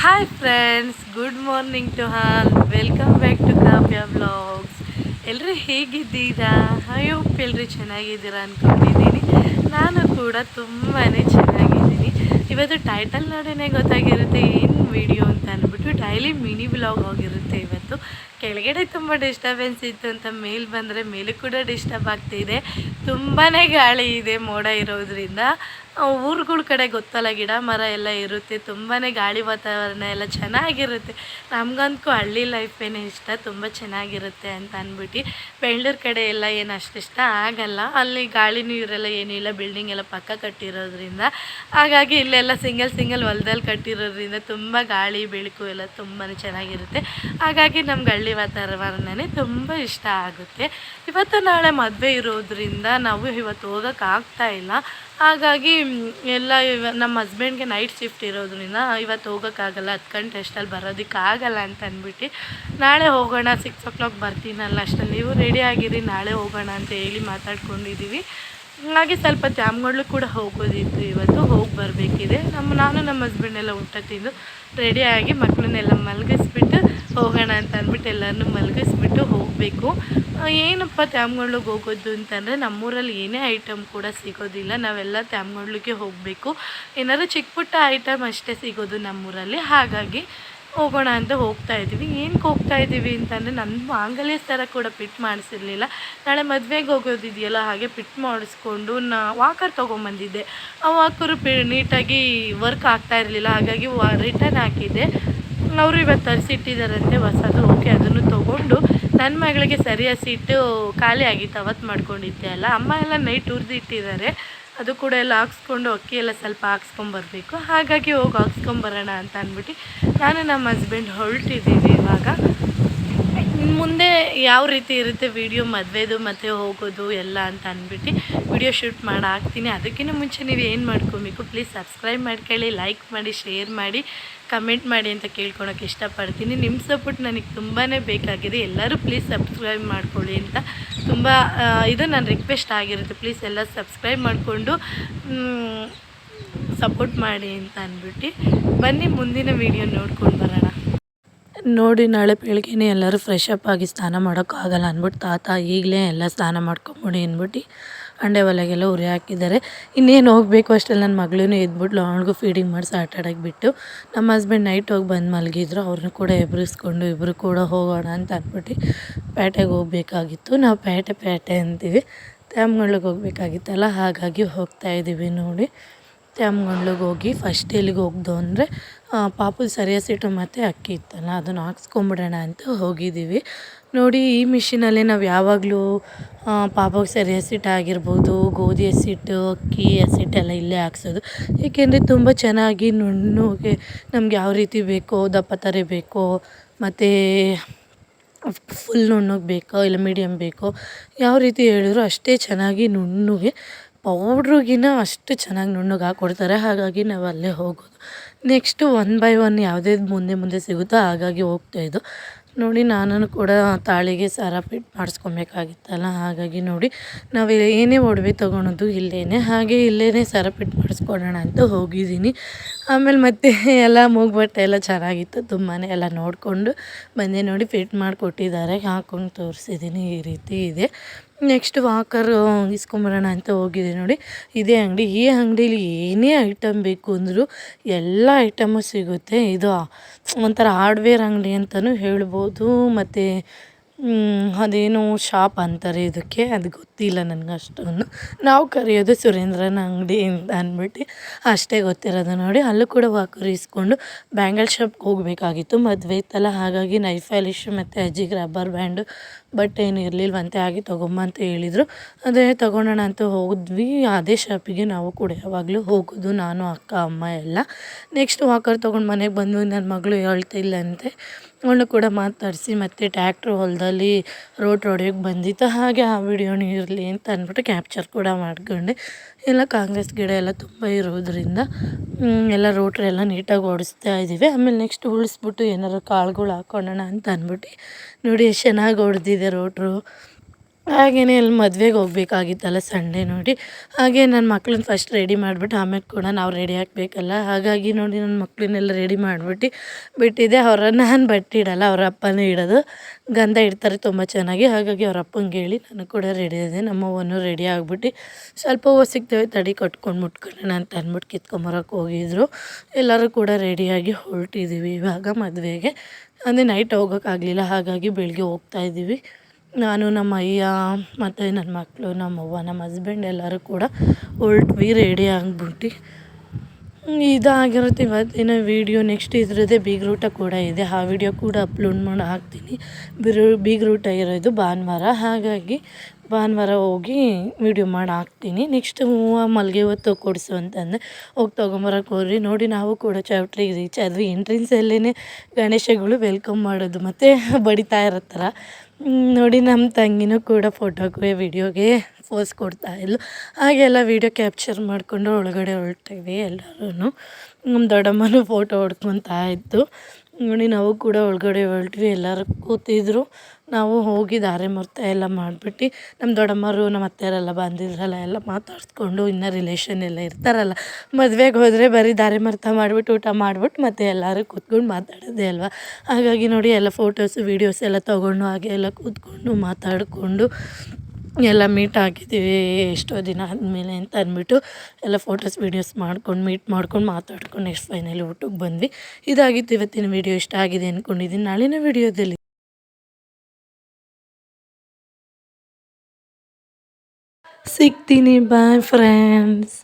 Hi friends, good morning to all. Welcome back to Kavya vlogs. ಎಲ್ಲರೂ ಹೇಗಿದ್ದೀರಾ? I hope ಎಲ್ಲರೂ ಚೆನ್ನಾಗಿದ್ದೀರಾ ಅಂದ್ಕೊಂಡಿದ್ದೀನಿ. ನಾನು ಕೂಡ ತುಂಬಾ ಚೆನ್ನಾಗಿದ್ದೀನಿ. ಇವತ್ತು ಟೈಟಲ್ ನೋಡೇ ಗೊತ್ತಾಗಿರುತ್ತೆ ಏನು ವಿಡಿಯೋ ಅಂತ ಅಂದ್ಬಿಟ್ಟು. ಡೈಲಿ ಮಿನಿ ವ್ಲಾಗ್ ಆಗಿರುತ್ತೆ ಇವತ್ತು. ಕೆಳಗಡೆ ತುಂಬ ಡಿಸ್ಟರ್ಬೆನ್ಸ್ ಇತ್ತು ಅಂತ ಮೇಲೆ ಬಂದರೆ ಮೇಲೂ ಕೂಡ ಡಿಸ್ಟರ್ಬ್ ಆಗ್ತಿದೆ. ತುಂಬಾ ಗಾಳಿ ಇದೆ ಮೋಡ ಇರೋದ್ರಿಂದ. ಊರುಗಳ ಕಡೆ ಗೊತ್ತಲ್ಲ, ಗಿಡ ಮರ ಎಲ್ಲ ಇರುತ್ತೆ, ತುಂಬಾ ಗಾಳಿ ವಾತಾವರಣ ಎಲ್ಲ ಚೆನ್ನಾಗಿರುತ್ತೆ. ನಮಗಂತೂ ಹಳ್ಳಿ ಲೈಫೇನೇ ಇಷ್ಟ, ತುಂಬ ಚೆನ್ನಾಗಿರುತ್ತೆ ಅಂತ ಅಂದ್ಬಿಟ್ಟು. ಬೆಂಗಳೂರು ಕಡೆ ಎಲ್ಲ ಏನು ಅಷ್ಟಿಷ್ಟ ಆಗಲ್ಲ, ಅಲ್ಲಿ ಗಾಳಿ ನೀರೆಲ್ಲ ಏನಿಲ್ಲ, ಬಿಲ್ಡಿಂಗ್ ಎಲ್ಲ ಪಕ್ಕ ಕಟ್ಟಿರೋದ್ರಿಂದ. ಹಾಗಾಗಿ ಇಲ್ಲೆಲ್ಲ ಸಿಂಗಲ್ ಹೊಲದಲ್ಲಿ ಕಟ್ಟಿರೋದ್ರಿಂದ ತುಂಬ ಗಾಳಿ ಬೆಳಕು ಎಲ್ಲ ತುಂಬಾ ಚೆನ್ನಾಗಿರುತ್ತೆ. ಹಾಗಾಗಿ ನಮ್ಗೆ ಹಳ್ಳಿ ವಾತಾವರಣನೇ ತುಂಬ ಇಷ್ಟ ಆಗುತ್ತೆ. ಇವತ್ತು ನಾಳೆ ಮದುವೆ ಇರೋದ್ರಿಂದ ನಾವು ಇವತ್ತು ಹೋಗೋಕ್ಕಾಗ್ತಾಯಿಲ್ಲ. ಹಾಗಾಗಿ ಎಲ್ಲ ನಮ್ಮ ಹಸ್ಬೆಂಡ್ಗೆ ನೈಟ್ ಶಿಫ್ಟ್ ಇರೋದ್ರಿಂದ ಇವತ್ತು ಹೋಗೋಕ್ಕಾಗಲ್ಲ, 10 ಗಂಟೆ ಅಷ್ಟಲ್ಲಿ ಬರೋದಕ್ಕಾಗಲ್ಲ ಅಂತ ಅಂದ್ಬಿಟ್ಟು ನಾಳೆ ಹೋಗೋಣ, 6 o'clock ಬರ್ತೀನಲ್ಲ ಅಷ್ಟಲ್ಲಿ ನೀವು ರೆಡಿ ಆಗಿರಿ, ನಾಳೆ ಹೋಗೋಣ ಅಂತ ಹೇಳಿ ಮಾತಾಡ್ಕೊಂಡಿದ್ದೀವಿ. ಹಾಗೆ ಸ್ವಲ್ಪ ತ್ಯಾಮ್ಗಳು ಕೂಡ ಹೋಗೋದಿತ್ತು, ಇವತ್ತು ಹೋಗಿ ಬರಬೇಕಿದೆ. ನಾನು ನಮ್ಮ ಹಸ್ಬೆಂಡೆಲ್ಲ ಊಟ ತಿಂದು ರೆಡಿಯಾಗಿ ಮಕ್ಕಳನ್ನೆಲ್ಲ ಮಲಗಿಸ್ಬಿಟ್ಟು ಹೋಗೋಣ ಅಂತ ಅಂದ್ಬಿಟ್ಟು ಎಲ್ಲರನ್ನೂ ಮಲಗಿಸ್ಬಿಟ್ಟು ಹೋಗಬೇಕು. ಏನಪ್ಪ ತ್ಯಾಮ್ಗಳಿಗೆ ಹೋಗೋದು ಅಂತಂದರೆ, ನಮ್ಮೂರಲ್ಲಿ ಏನೇ ಐಟಮ್ ಕೂಡ ಸಿಗೋದಿಲ್ಲ, ನಾವೆಲ್ಲ ತ್ಯಾಮ್ಗಳಿಗೆ ಹೋಗಬೇಕು. ಏನಾದ್ರು ಚಿಕ್ಕ ಪುಟ್ಟ ಐಟಮ್ ಅಷ್ಟೇ ಸಿಗೋದು ನಮ್ಮೂರಲ್ಲಿ. ಹಾಗಾಗಿ ಹೋಗೋಣ ಅಂತ ಹೋಗ್ತಾಯಿದ್ದೀವಿ. ಏನಕ್ಕೆ ಹೋಗ್ತಾಯಿದ್ದೀವಿ ಅಂತಂದರೆ, ನನ್ನ ಮಾಂಗಲ್ಯ ಸರ ಕೂಡ ಪಿಟ್ ಮಾಡಿಸಿರಲಿಲ್ಲ. ನಾಳೆ ಮದುವೆಗೆ ಹೋಗೋದಿದೆಯಲ್ಲ, ಹಾಗೆ ಪಿಟ್ ಮಾಡಿಸ್ಕೊಂಡು ವಾಕರ್ ತೊಗೊಂಬಂದಿದ್ದೆ. ಆ ವಾಕರು ನೀಟಾಗಿ ವರ್ಕ್ ಆಗ್ತಾಯಿರಲಿಲ್ಲ, ಹಾಗಾಗಿ ರಿಟರ್ನ್ ಹಾಕಿದ್ದೆ. ಅವರು ಇವತ್ತು ತರಿಸಿಟ್ಟಿದ್ದಾರಂತೆ ಹೊಸದು. ಓಕೆ, ಅದನ್ನು ತೊಗೊಂಡು ನನ್ನ ಮಗಳಿಗೆ ಸರಿಯಾದ ಸೀಟು ಖಾಲಿ ಆಗಿತ್ತು, ಅವತ್ತು ಮಾಡ್ಕೊಂಡಿದ್ದೆ ಅಲ್ಲ. ಅಮ್ಮ ಎಲ್ಲ ನೈಟ್ ಹುರಿದಿಟ್ಟಿದ್ದಾರೆ, ಅದು ಕೂಡ ಎಲ್ಲ ಹಾಕ್ಸ್ಕೊಂಡು ಅಕ್ಕಿ ಎಲ್ಲ ಸ್ವಲ್ಪ ಹಾಕ್ಸ್ಕೊಂಬರ್ಬೇಕು. ಹಾಗಾಗಿ ಹೋಗಿ ಹಾಕ್ಸ್ಕೊಂಬರೋಣ ಅಂತ ಅಂದ್ಬಿಟ್ಟು ನಾನು ನಮ್ಮ ಹಸ್ಬೆಂಡ್ ಹೊರಟಿದ್ದೀವಿ. ಇವಾಗ ಮುಂದೆ ಯಾವ ರೀತಿ ಇರುತ್ತೆ ವಿಡಿಯೋ ಮದುವೆದು ಮತ್ತು ಹೋಗೋದು ಎಲ್ಲ ಅಂತ ಅಂದ್ಬಿಟ್ಟು ವಿಡಿಯೋ ಶೂಟ್ ಮಾಡಿ ಹಾಕ್ತೀನಿ. ಅದಕ್ಕಿಂತ ಮುಂಚೆ ನೀವು ಏನು ಮಾಡ್ಕೊಬೇಕು, ಪ್ಲೀಸ್ ಸಬ್ಸ್ಕ್ರೈಬ್ ಮಾಡ್ಕೊಳ್ಳಿ, ಲೈಕ್ ಮಾಡಿ, ಶೇರ್ ಮಾಡಿ, ಕಮೆಂಟ್ ಮಾಡಿ ಅಂತ ಕೇಳ್ಕೊಳಕ್ಕೆ ಇಷ್ಟಪಡ್ತೀನಿ. ನಿಮ್ಮ ಸಪೋರ್ಟ್ ನನಗೆ ತುಂಬಾ ಬೇಕಾಗಿದೆ. ಎಲ್ಲರೂ ಪ್ಲೀಸ್ ಸಬ್ಸ್ಕ್ರೈಬ್ ಮಾಡ್ಕೊಳ್ಳಿ ಅಂತ ತುಂಬ ಇದು ನನ್ನ ರಿಕ್ವೆಸ್ಟ್ ಆಗಿರುತ್ತೆ. ಪ್ಲೀಸ್ ಎಲ್ಲ ಸಬ್ಸ್ಕ್ರೈಬ್ ಮಾಡಿಕೊಂಡು ಸಪೋರ್ಟ್ ಮಾಡಿ ಅಂತ ಅಂದ್ಬಿಟ್ಟು ಬನ್ನಿ ಮುಂದಿನ ವಿಡಿಯೋ ನೋಡ್ಕೊಂಡು ಬರೋಣ. ನೋಡಿ, ನಾಳೆ ಬೆಳಗ್ಗೆನೇ ಎಲ್ಲರೂ ಫ್ರೆಶ್ ಅಪ್ ಆಗಿ ಸ್ನಾನ ಮಾಡೋಕ್ಕಾಗಲ್ಲ ಅಂದ್ಬಿಟ್ಟು ತಾತ ಈಗಲೇ ಎಲ್ಲ ಸ್ನಾನ ಮಾಡ್ಕೊಂಬಿಡಿ ಅಂದ್ಬಿಟ್ಟು ಅಂಡೆ ಒಲೆಗೆಲ್ಲ ಉರಿ ಹಾಕಿದ್ದಾರೆ. ಇನ್ನೇನು ಹೋಗಬೇಕು ಅಷ್ಟರಲ್ಲಿ ನನ್ನ ಮಗಳೂ ಎದ್ಬಿಟ್ಲು, ಅವಳಿಗೂ ಫೀಡಿಂಗ್ ಮಾಡಿಸಿ ಆಟಾಡೋಕ್ಕೆ ಬಿಟ್ಟು. ನಮ್ಮ ಹಸ್ಬೆಂಡ್ ನೈಟ್ ಹೋಗಿ ಬಂದು ಮಲಗಿದ್ರು, ಅವ್ರನ್ನ ಕೂಡ ಎಬ್ಬಿಸ್ಕೊಂಡು ಇಬ್ಬರು ಕೂಡ ಹೋಗೋಣ ಅಂತ ಅಂದ್ಬಿಟ್ಟು ಪೇಟೆಗೆ ಹೋಗಬೇಕಾಗಿತ್ತು. ನಾವು ಪೇಟೆ ಅಂತೀವಿ, ತ್ಯಾಮ್ಗಳಿಗೆ ಹೋಗಬೇಕಾಗಿತ್ತಲ್ಲ, ಹಾಗಾಗಿ ಹೋಗ್ತಾಯಿದ್ದೀವಿ. ನೋಡಿ, ತ್ಯಾಮ್ಗಳಿಗೆ ಹೋಗಿ ಫಸ್ಟ್ ಎಲ್ಲಿಗೆ ಹೋಗ್ದು ಅಂದರೆ ಪಾಪದ ಸರಿಯಾದ ಸೀಟು ಮತ್ತು ಅಕ್ಕಿ ಇತ್ತಲ್ಲ, ಅದನ್ನು ಹಾಕ್ಸ್ಕೊಂಬಿಡೋಣ ಅಂತ ಹೋಗಿದ್ದೀವಿ. ನೋಡಿ, ಈ ಮಿಷಿನಲ್ಲಿ ನಾವು ಯಾವಾಗಲೂ ಪಾಪಗೆ ಸರಿ ಹಸಿಟ್ಟು ಆಗಿರ್ಬೋದು, ಗೋಧಿ ಹಸಿಟ್ಟು, ಅಕ್ಕಿ ಹಸಿಟ್ಟೆಲ್ಲ ಇಲ್ಲೇ ಹಾಕ್ಸೋದು. ಏಕೆಂದರೆ ತುಂಬ ಚೆನ್ನಾಗಿ ನುಣ್ಣಗೆ ನಮ್ಗೆ ಯಾವ ರೀತಿ ಬೇಕೋ, ದಪ್ಪ ತರಿ ಬೇಕೋ, ಮತ್ತು ಫುಲ್ ನುಣ್ಣಗೆ ಬೇಕೋ ಇಲ್ಲ ಮೀಡಿಯಮ್ ಬೇಕೋ, ಯಾವ ರೀತಿ ಹೇಳಿದ್ರು ಅಷ್ಟೇ ಚೆನ್ನಾಗಿ ನುಣ್ಣಗೆ, ಪೌಡ್ರಿಗಿನ ಅಷ್ಟು ಚೆನ್ನಾಗಿ ನುಣ್ಣಗೆ ಹಾಕ್ಕೊಡ್ತಾರೆ. ಹಾಗಾಗಿ ನಾವು ಅಲ್ಲೇ ಹೋಗೋದು. ನೆಕ್ಸ್ಟು 1 by 1 ಯಾವುದ್ಯಾವ್ದು ಮುಂದೆ ಸಿಗುತ್ತೋ ಹಾಗಾಗಿ ಹೋಗ್ತಾಯಿದ್ದು. ನೋಡಿ, ನಾನು ಕೂಡ ತಾಳಿಗೆ ಸರ ಫಿಟ್ ಮಾಡಿಸ್ಕೊಬೇಕಾಗಿತ್ತಲ್ಲ, ಹಾಗಾಗಿ ನೋಡಿ ನಾವು ಏನೇ ಒಡವೆ ತೊಗೊಳೋದು ಇಲ್ಲೇ, ಹಾಗೆ ಇಲ್ಲೇ ಸರ ಫಿಟ್ ಮಾಡಿಸ್ಕೊಡೋಣ ಅಂತ ಹೋಗಿದ್ದೀನಿ. ಆಮೇಲೆ ಮತ್ತೆ ಎಲ್ಲ ಮೂಗ್ಬಟ್ಟೆ ಎಲ್ಲ ಚೆನ್ನಾಗಿತ್ತು, ತುಂಬಾ ಎಲ್ಲ ನೋಡಿಕೊಂಡು ಬಂದೆ. ನೋಡಿ, ಫಿಟ್ ಮಾಡಿಕೊಟ್ಟಿದ್ದಾರೆ, ಹಾಕ್ಕೊಂಡು ತೋರಿಸಿದ್ದೀನಿ, ಈ ರೀತಿ ಇದೆ. ನೆಕ್ಸ್ಟ್ ವಾಕರ್ ಇಸ್ಕೊಂಬರೋಣ ಅಂತ ಹೋಗಿದ್ದೆ. ನೋಡಿ, ಇದೇ ಅಂಗಡಿ. ಈ ಅಂಗಡೀಲಿ ಏನೇ ಐಟಮ್ ಬೇಕು ಅಂದರೂ ಎಲ್ಲ ಐಟಮು ಸಿಗುತ್ತೆ. ಇದು ಒಂಥರ ಹಾರ್ಡ್ವೇರ್ ಅಂಗಡಿ ಅಂತಲೂ ಹೇಳ್ಬೋದು. ಮತ್ತು ಅದೇನೋ ಶಾಪ್ ಅಂತಾರೆ ಇದಕ್ಕೆ, ಅದು ಗೊತ್ತಿಲ್ಲ ನನಗೆ ಅಷ್ಟೊಂದು. ನಾವು ಕರೆಯೋದು ಸುರೇಂದ್ರನ ಅಂಗಡಿ ಅಂತ ಅಂದ್ಬಿಟ್ಟು ಅಷ್ಟೇ ಗೊತ್ತಿರೋದು. ನೋಡಿ, ಅಲ್ಲೂ ಕೂಡ ವಾಕರ್ ಇಸ್ಕೊಂಡು ಬ್ಯಾಂಗಲ್ ಶಾಪ್ಗೆ ಹೋಗಬೇಕಾಗಿತ್ತು, ಮದುವೆ ಇತ್ತಲ್ಲ, ಹಾಗಾಗಿ ನೈಫ್ ಪಾಲಿಶ್ ಮತ್ತು ಅಜ್ಜಿಗೆ ರಬ್ಬರ್ ಬ್ಯಾಂಡು ಬಟ್ ಏನು ಇರಲಿಲ್ವಂತೆ, ಹಾಗೆ ತೊಗೊಂಬ ಅಂತ ಹೇಳಿದರು. ಅದೇ ತೊಗೊಳೋಣ ಅಂತ ಹೋದ್ವಿ. ಅದೇ ಶಾಪಿಗೆ ನಾವು ಕೂಡ ಯಾವಾಗಲೂ ಹೋಗೋದು, ನಾನು, ಅಕ್ಕ, ಅಮ್ಮ ಎಲ್ಲ. ನೆಕ್ಸ್ಟ್ ವಾಕರ್ ತೊಗೊಂಡು ಮನೆಗೆ ಬಂದು ನನ್ನ ಮಗಳು ಹೇಳ್ತಿಲ್ಲಂತೆ, ಅವಳು ಕೂಡ ಮಾತಾಡಿಸಿ ಮತ್ತು ಟ್ಯಾಕ್ಟ್ರು ಹೊಲದಲ್ಲಿ ರೋಡ್ ಹೊಡೆಯೋಕ್ಕೆ ಬಂದಿತ್ತು. ಹಾಗೆ ಆ ವಿಡಿಯೋನು ಇರಲಿ ಅಂತ ಅಂದ್ಬಿಟ್ಟು ಕ್ಯಾಪ್ಚರ್ ಕೂಡ ಮಾಡ್ಕೊಂಡೆ. ಎಲ್ಲ ಕಾಂಗ್ರೆಸ್ ಗಿಡ ಎಲ್ಲ ತುಂಬ ಇರೋದ್ರಿಂದ ಎಲ್ಲ ರೋಟ್ರಿ ಎಲ್ಲ ನೀಟಾಗಿ ಓಡಿಸ್ತಾ ಇದ್ದೀವಿ. ಆಮೇಲೆ ನೆಕ್ಸ್ಟ್ ಉಳಿಸ್ಬಿಟ್ಟು ಏನಾರು ಕಾಳುಗಳು ಹಾಕ್ಕೊಳ್ಳೋಣ ಅಂತ ಅಂದ್ಬಿಟ್ಟು ನೋಡಿ ಎಷ್ಟು ಚೆನ್ನಾಗಿ ಹೊಡೆದಿದೆ ರೋಟ್ರು. ಹಾಗೆಯೇ ಅಲ್ಲಿ ಮದುವೆಗೆ ಹೋಗ್ಬೇಕಾಗಿತ್ತಲ್ಲ ಸಂಡೇ ನೋಡಿ. ಹಾಗೆ ನನ್ನ ಮಕ್ಳನ್ನ ಫಸ್ಟ್ ರೆಡಿ ಮಾಡಿಬಿಟ್ಟು ಆಮೇಲೆ ಕೂಡ ನಾವು ರೆಡಿ ಆಗಬೇಕಲ್ಲ. ಹಾಗಾಗಿ ನೋಡಿ ನನ್ನ ಮಕ್ಕಳನ್ನೆಲ್ಲ ರೆಡಿ ಮಾಡಿಬಿಟ್ಟು ಬಿಟ್ಟಿದ್ದೆ. ನಾನು ಬಟ್ಟೆ ಇಡಲ್ಲ, ಅವ್ರ ಅಪ್ಪನೇ ಇಡೋದು. ಗಂಧ ಇಡ್ತಾರೆ ತುಂಬ ಚೆನ್ನಾಗಿ. ಹಾಗಾಗಿ ಅವ್ರ ಅಪ್ಪಂಗೆ ಹೇಳಿ ನಾನು ಕೂಡ ರೆಡಿ ಆದೆ. ನಮ್ಮವ್ವನೂ ರೆಡಿ ಆಗಿಬಿಟ್ಟು ಸ್ವಲ್ಪ ಹೂವು ಸಿಗ್ತವೆ ತಡಿ ಕಟ್ಕೊಂಡು ಮುಟ್ಕೊಳ್ಳೋಣ ಅಂತ ಅಂದ್ಬಿಟ್ಟು ಕಿತ್ಕೊಂಬರೋಕೆ ಹೋಗಿದ್ರು. ಎಲ್ಲರೂ ಕೂಡ ರೆಡಿಯಾಗಿ ಹೊರಟಿದ್ದೀವಿ ಇವಾಗ ಮದುವೆಗೆ. ಅಂದರೆ ನೈಟ್ ಹೋಗೋಕ್ಕಾಗಲಿಲ್ಲ, ಹಾಗಾಗಿ ಬೆಳಗ್ಗೆ ಹೋಗ್ತಾಯಿದ್ದೀವಿ. ನಾನು ನಮ್ಮ ಅಯ್ಯ ಮತ್ತು ನನ್ನ ಮಕ್ಕಳು, ನಮ್ಮವ್ವ, ನಮ್ಮ ಹಸ್ಬೆಂಡ್ ಎಲ್ಲರೂ ಕೂಡ ಹೊರಟ್ವಿ ರೆಡಿ ಆಗಿಬಿಟ್ಟು. ಇದಾಗಿರುತ್ತೆ ಇವತ್ತಿನ ವೀಡಿಯೋ. ನೆಕ್ಸ್ಟ್ ಇದ್ರದ್ದೇ ಬೀಗ್ರೂಟ ಕೂಡ ಇದೆ, ಆ ವಿಡಿಯೋ ಕೂಡ ಅಪ್ಲೋಡ್ ಮಾಡಿ ಹಾಕ್ತೀನಿ. ಬೀಗ್ರೂಟ ಇರೋದು ಭಾನುವಾರ, ಹಾಗಾಗಿ ಭಾನುವಾರ ಹೋಗಿ ವೀಡಿಯೋ ಮಾಡಿ ಹಾಕ್ತೀನಿ. ನೆಕ್ಸ್ಟ್ ಹೂವು ಮಲ್ಲಿಗೆ ಹೂವು ಕೊಡಿಸು ಅಂತಂದರೆ ಹೋಗಿ ತೊಗೊಂಬರೋಕೆ ಹೋದ್ರಿ. ನೋಡಿ ನಾವು ಕೂಡ ಚೌಟ್ರಿಗೆ ರೀಚ್ ಆದ್ವಿ. ಎಂಟ್ರೆನ್ಸಲ್ಲೇ ಗಣೇಶಗಳು ವೆಲ್ಕಮ್ ಮಾಡೋದು ಮತ್ತು ಬಡಿತಾ ಇರತ್ತಾರ. ನೋಡಿ ನಮ್ಮ ತಂಗಿನೂ ಕೂಡ ಫೋಟೋಗೆ ವಿಡಿಯೋಗೆ ಪೋಸ್ ಕೊಡ್ತಾಯಿದ್ಲು. ಹಾಗೆಲ್ಲ ವೀಡಿಯೋ ಕ್ಯಾಪ್ಚರ್ ಮಾಡಿಕೊಂಡು ಒಳಗಡೆ ಹೊರಟಿವಿ ಎಲ್ಲರೂ. ನಮ್ಮ ದೊಡ್ಡಮ್ಮನೂ ಫೋಟೋ ಹೊಡ್ಕೊತಾ ಇತ್ತು. ನೋಡಿ ನಾವು ಕೂಡ ಒಳಗಡೆ ಹೊರಟ್ವಿ. ಎಲ್ಲರೂ ಕೂತಿದ್ರು. ನಾವು ಹೋಗಿ ಧಾರೆ ಮುಹೂರ್ತ ಎಲ್ಲ ಮಾಡಿಬಿಟ್ಟು ನಮ್ಮ ದೊಡ್ಡಮ್ಮರು ನಮ್ಮ ಅತ್ತೆಯರೆಲ್ಲ ಬಂದಿದ್ರಲ್ಲ, ಎಲ್ಲ ಮಾತಾಡಿಸ್ಕೊಂಡು ಇನ್ನೂ ರಿಲೇಷನ್ ಎಲ್ಲ ಇರ್ತಾರಲ್ಲ, ಮದುವೆಗೆ ಹೋದರೆ ಬರೀ ಧಾರೆ ಮುಹೂರ್ತ ಮಾಡಿಬಿಟ್ಟು ಊಟ ಮಾಡಿಬಿಟ್ಟು ಮತ್ತೆ ಎಲ್ಲರೂ ಕೂತ್ಕೊಂಡು ಮಾತಾಡೋದೇ ಅಲ್ವಾ. ಹಾಗಾಗಿ ನೋಡಿ ಎಲ್ಲ ಫೋಟೋಸು ವೀಡಿಯೋಸ್ ಎಲ್ಲ ತೊಗೊಂಡು ಹಾಗೆ ಎಲ್ಲ ಕೂತ್ಕೊಂಡು ಮಾತಾಡಿಕೊಂಡು ಎಲ್ಲ ಮೀಟ್ ಆಗಿದ್ದೀವಿ ಎಷ್ಟೋ ದಿನ ಆದಮೇಲೆ ಅಂತ ಅಂದ್ಬಿಟ್ಟು ಎಲ್ಲ ಫೋಟೋಸ್ ವೀಡಿಯೋಸ್ ಮಾಡ್ಕೊಂಡು ಮೀಟ್ ಮಾಡ್ಕೊಂಡು ಮಾತಾಡ್ಕೊಂಡು ನೆಕ್ಸ್ಟ್ ಫೈನಲಿ ಊಟಕ್ಕೆ ಬಂದ್ವಿ. ಇದಾಗಿತ್ತು ಇವತ್ತಿನ ವೀಡಿಯೋ. ಇಷ್ಟ ಆಗಿದೆ ಅಂದ್ಕೊಂಡಿದ್ದೀನಿ. ನಾಳಿನ ವೀಡಿಯೋದಲ್ಲಿ ಸಿಗ್ತೀನಿ. Bye friends.